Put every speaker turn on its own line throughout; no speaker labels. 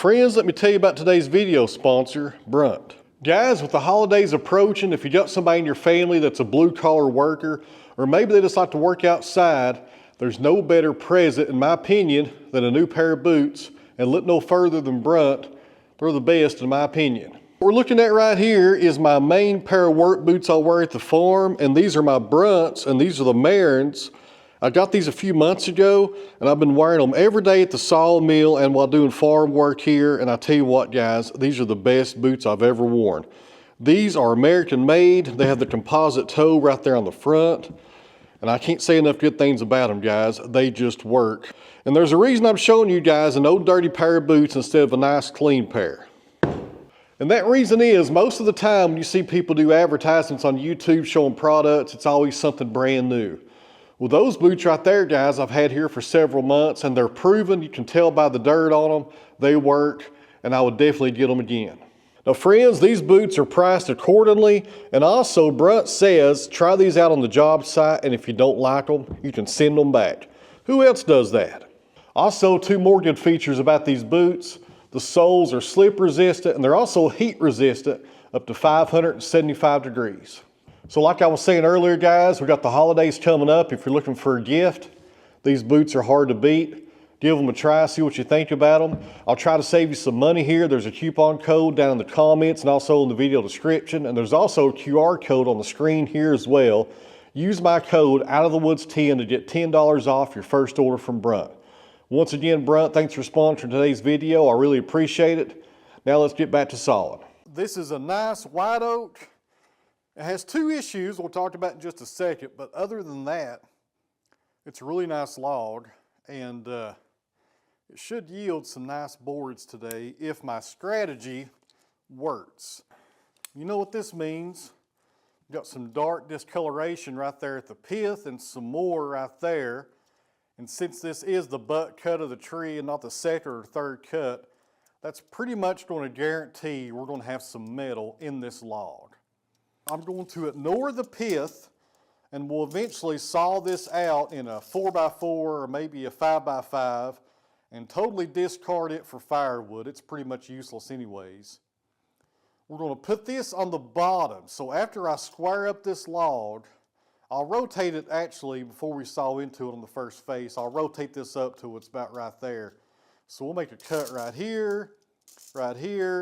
Friends, let me tell you about today's video sponsor, Brunt. Guys, with the holidays approaching, if you got somebody in your family that's a blue-collar worker, or maybe they just like to work outside, there's no better present, in my opinion, than a new pair of boots. And look no further than Brunt. They're the best, in my opinion. What we're looking at right here is my main pair of work boots I wear at the farm, and these are my Brunts, and these are the Marins. I got these a few months ago, and I've been wearing them every day at the sawmill and while doing farm work here. And I tell you what, guys, these are the best boots I've ever worn. These are American made. They have the composite toe right there on the front. And I can't say enough good things about them, guys. They just work. And there's a reason I'm showing you guys an old dirty pair of boots instead of a nice clean pair. And that reason is, most of the time when you see people do advertisements on YouTube showing products, it's always something brand new. Well, those boots right there, guys, I've had here for several months, and they're proven. You can tell by the dirt on them. They work, and I would definitely get them again. Now, friends, these boots are priced accordingly, and also Brunt says try these out on the job site, and if you don't like them, you can send them back. Who else does that? Also, two more good features about these boots. The soles are slip resistant, and they're also heat resistant up to 575 degrees. So like I was saying earlier, guys, we got the holidays coming up. If you're looking for a gift, these boots are hard to beat. Give them a try, see what you think about them. I'll try to save you some money here. There's a coupon code down in the comments and also in the video description. And there's also a QR code on the screen here as well. Use my code OUTOFTHEWOODS10 to get $10 off your first order from Brunt. Once again, Brunt, thanks for sponsoring today's video. I really appreciate it. Now let's get back to sawing. This is a nice white oak. It has two issues we'll talk about in just a second, but other than that, it's a really nice log, and it should yield some nice boards today if my strategy works. You know what this means? We've got some dark discoloration right there at the pith and some more right there. And since this is the butt cut of the tree and not the second or third cut, that's pretty much going to guarantee we're going to have some metal in this log. I'm going to ignore the pith, and we'll eventually saw this out in a 4x4 or maybe a 5x5 and totally discard it for firewood. It's pretty much useless anyways. We're going to put this on the bottom. So after I square up this log, I'll rotate it actually before we saw into it on the first face. I'll rotate this up to it's about right there. So we'll make a cut right here,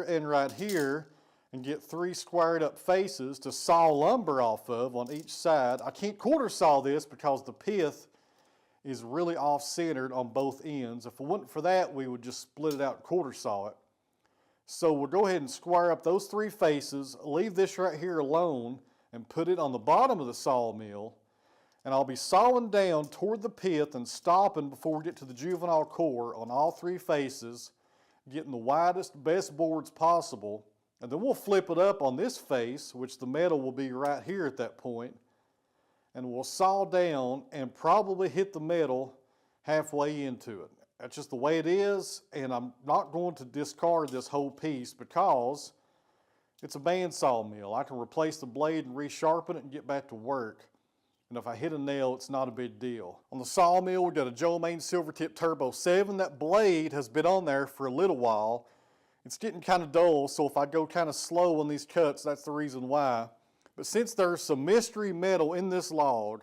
and right here, and get three squared up faces to saw lumber off of on each side. I can't quarter saw this because the pith is really off centered on both ends. If it wasn't for that, we would just split it out and quarter saw it. So we'll go ahead and square up those three faces, leave this right here alone, and put it on the bottom of the sawmill. And I'll be sawing down toward the pith and stopping before we get to the juvenile core on all three faces, getting the widest, best boards possible. And then we'll flip it up on this face, which the metal will be right here at that point, and we'll saw down and probably hit the metal halfway into it. That's just the way it is, and I'm not going to discard this whole piece because it's a band sawmill. I can replace the blade and resharpen it and get back to work. And if I hit a nail, it's not a big deal. On the sawmill, we've got a Joe Maine Silvertip Turbo 7. That blade has been on there for a little while. It's getting kind of dull, so if I go kind of slow on these cuts, that's the reason why. But since there's some mystery metal in this log,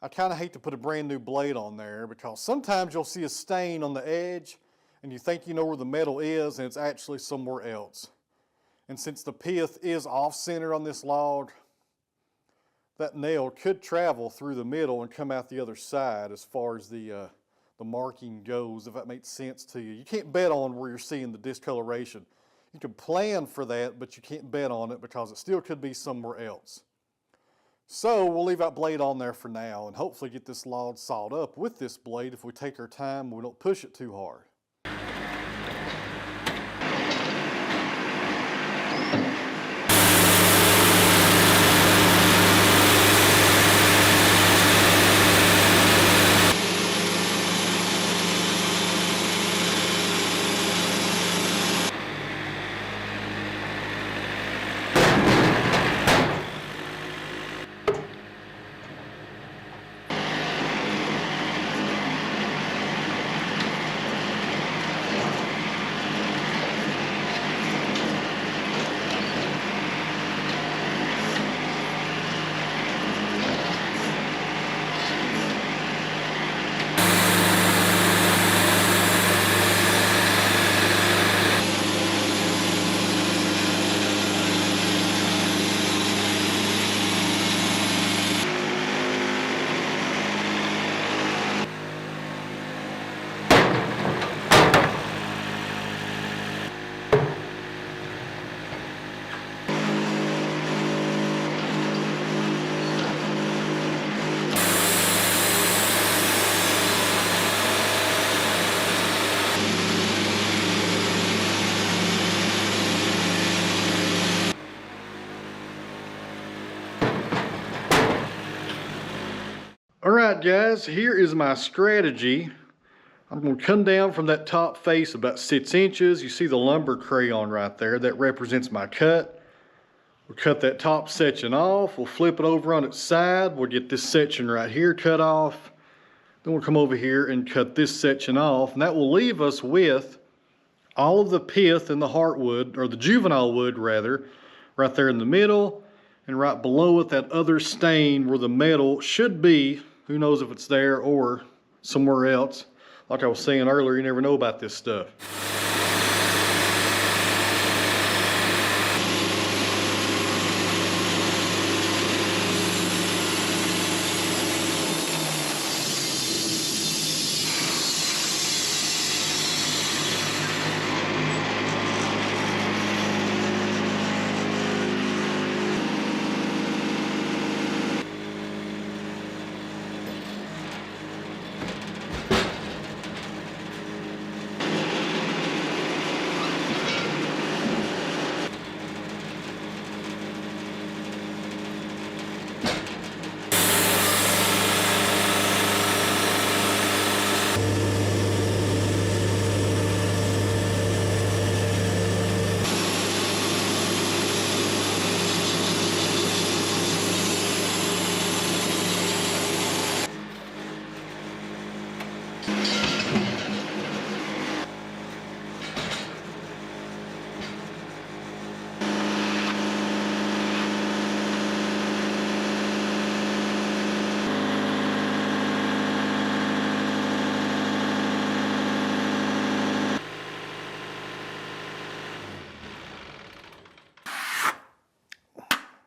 I kind of hate to put a brand new blade on there because sometimes you'll see a stain on the edge and you think you know where the metal is and it's actually somewhere else. And since the pith is off-center on this log, that nail could travel through the middle and come out the other side as far as the marking goes, if that makes sense to you. You can't bet on where you're seeing the discoloration. You can plan for that, but you can't bet on it because it still could be somewhere else. So we'll leave that blade on there for now and hopefully get this log sawed up with this blade if we take our time and we don't push it too hard. guys, here is my strategy. I'm going to come down from that top face about 6 inches. You see the lumber crayon right there. That represents my cut. We'll cut that top section off. We'll flip it over on its side. We'll get this section right here cut off. Then we'll come over here and cut this section off. And that will leave us with all of the pith and the heartwood, or the juvenile wood rather, right there in the middle. And right below it, that other stain where the metal should be. Who knows if it's there or somewhere else. Like I was saying earlier, you never know about this stuff.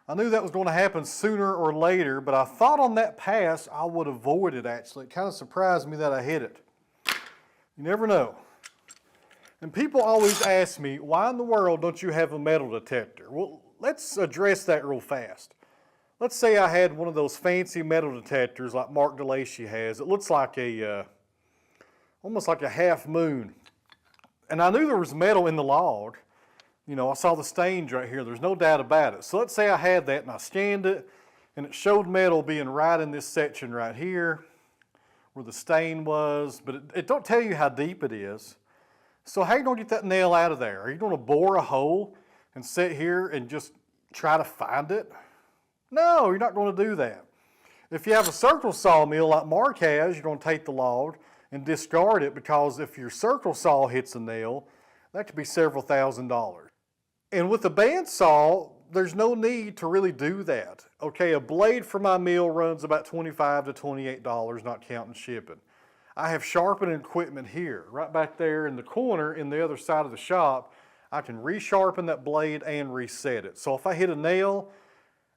I knew that was going to happen sooner or later, but I thought on that pass I would avoid it actually. It kind of surprised me that I hit it. You never know. And people always ask me, why in the world don't you have a metal detector? Well, let's address that real fast. Let's say I had one of those fancy metal detectors like Mark DeLacy has. It looks like almost like a half moon. And I knew there was metal in the log. You know, I saw the stains right here. There's no doubt about it. So let's say I had that and I scanned it and it showed metal being right in this section right here where the stain was, but it don't tell you how deep it is. So how are you going to get that nail out of there? Are you going to bore a hole and sit here and just try to find it? No, you're not going to do that. If you have a circle sawmill like Mark has, you're going to take the log and discard it, because if your circle saw hits a nail, that could be several $1,000s. And with a bandsaw, there's no need to really do that. Okay, a blade for my mill runs about $25 to $28, not counting shipping. I have sharpening equipment here, right back there in the corner in the other side of the shop. I can resharpen that blade and reset it. So if I hit a nail,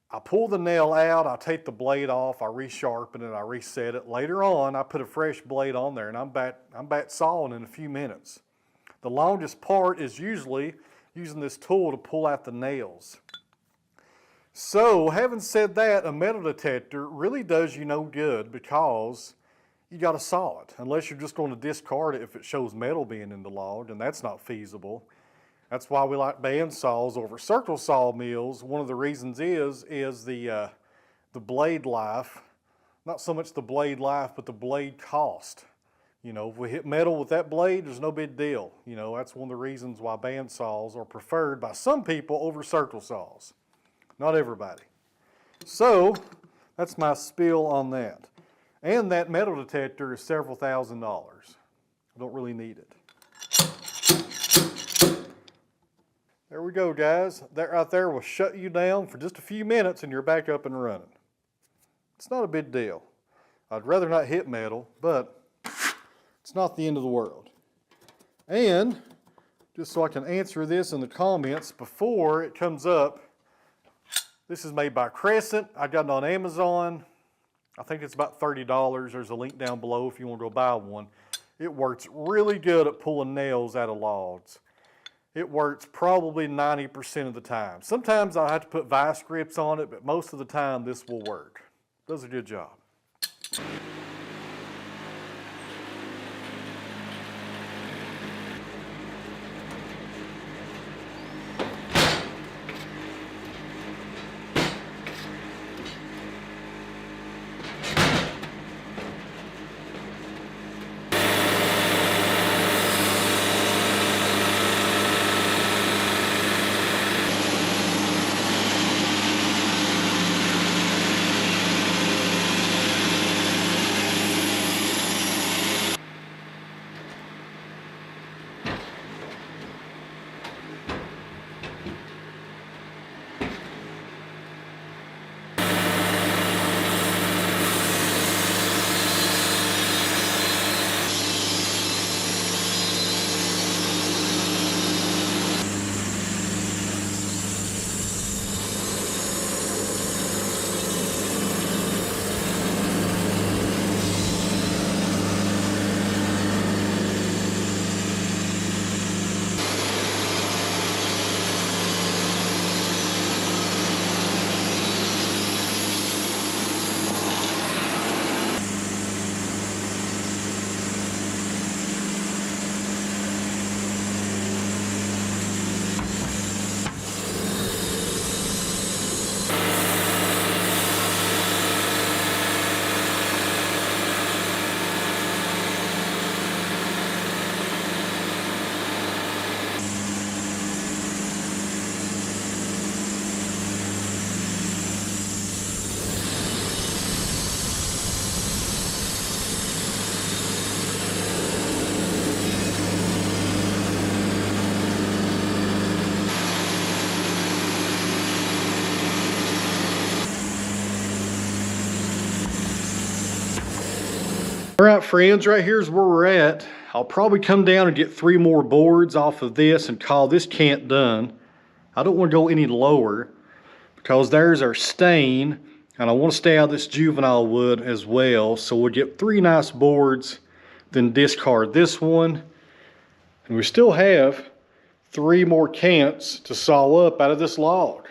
I pull the nail out, I take the blade off, I resharpen it, I reset it. Later on, I put a fresh blade on there and I'm back sawing in a few minutes. The longest part is usually using this tool to pull out the nails. So, having said that, a metal detector really does you no good, because you got to saw it, unless you're just going to discard it if it shows metal being in the log, and that's not feasible. That's why we like band saws over circle saw mills. One of the reasons is the blade life. Not so much the blade life, but the blade cost. You know, if we hit metal with that blade, there's no big deal. You know, that's one of the reasons why band saws are preferred by some people over circle saws. Not everybody. So, that's my spiel on that. And that metal detector is several $1,000s. I don't really need it. There we go, guys. That right there will shut you down for just a few minutes and you're back up and running. It's not a big deal. I'd rather not hit metal, but it's not the end of the world. And just so I can answer this in the comments before it comes up, this is made by Crescent. I got it on Amazon. I think it's about $30. There's a link down below if you want to go buy one. It works really good at pulling nails out of logs. It works probably 90% of the time. Sometimes I'll have to put vice grips on it, but most of the time this will work. Does a good job. All right, friends, right here's where we're at. I'll probably come down and get 3 more boards off of this and call this cant done. I don't want to go any lower because there's our stain, and I want to stay out of this juvenile wood as well. So we'll get 3 nice boards, then discard this one. And we still have 3 more cants to saw up out of this log.